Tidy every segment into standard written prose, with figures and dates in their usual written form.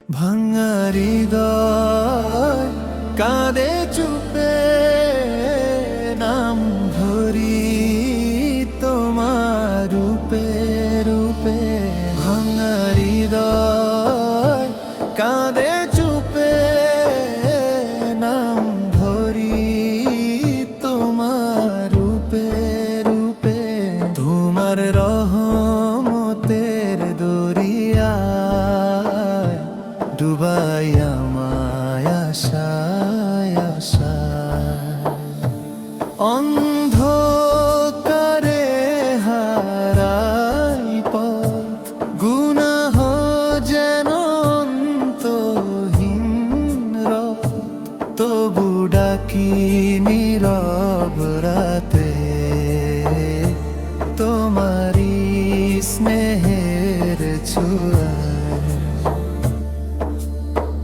ভাঙা হৃদয় কাঁদে চুপে, নাম ধরি তোমার রূপে রূপে। ভাঙা হৃদয় কাঁদে চুপে, নাম ধরি তোমার রূপে রূপে। তোমার রহমতের দরিয়ায় ডুবাই আমায় আশায় আশায়। অন্ধকারে হারাই পথ, গুনাহ যেন অন্তহীন রথ। তবু ডাকি নীরব রাতে তোমারি স্নেহের ছোঁয়ায়।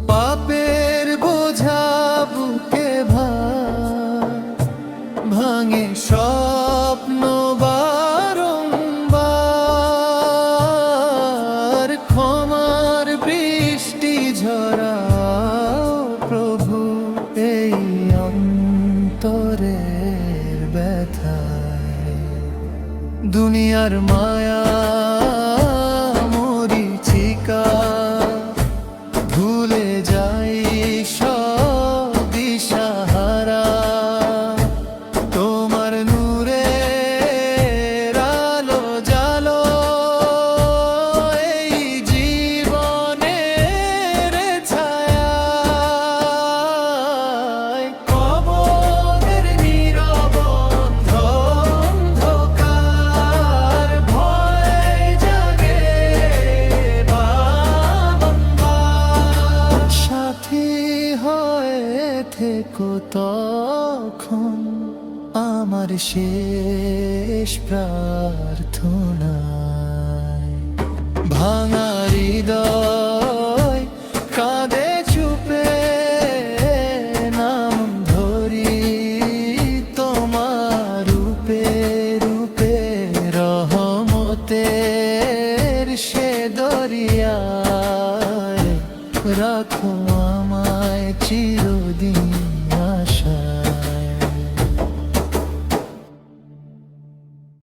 পাপের বোঝা বুকে ভাঙে স্বপ্ন বারংবার। ক্ষমার বৃষ্টি ঝরাও প্রভু এই অন্তরের ব্যথায়। দুনিয়ার মায়া মরিচিকা, ভুলে যাই সব দিশাহারা। তোমার নূরের আলো জালো এই জীবনের ছায়ায়। কবরের নীরব অন্ধকার ভয় জাগে বারংবার। সাথী হয়ে থেকো তখন আমার শেষ প্রার্থনায়। ভাঙা হৃদয় কাঁদে চুপে, নাম ধরি তোমার রূপে রূপে। রহমতের সে দরিয়ায় রাখো আমায় চিরদিন।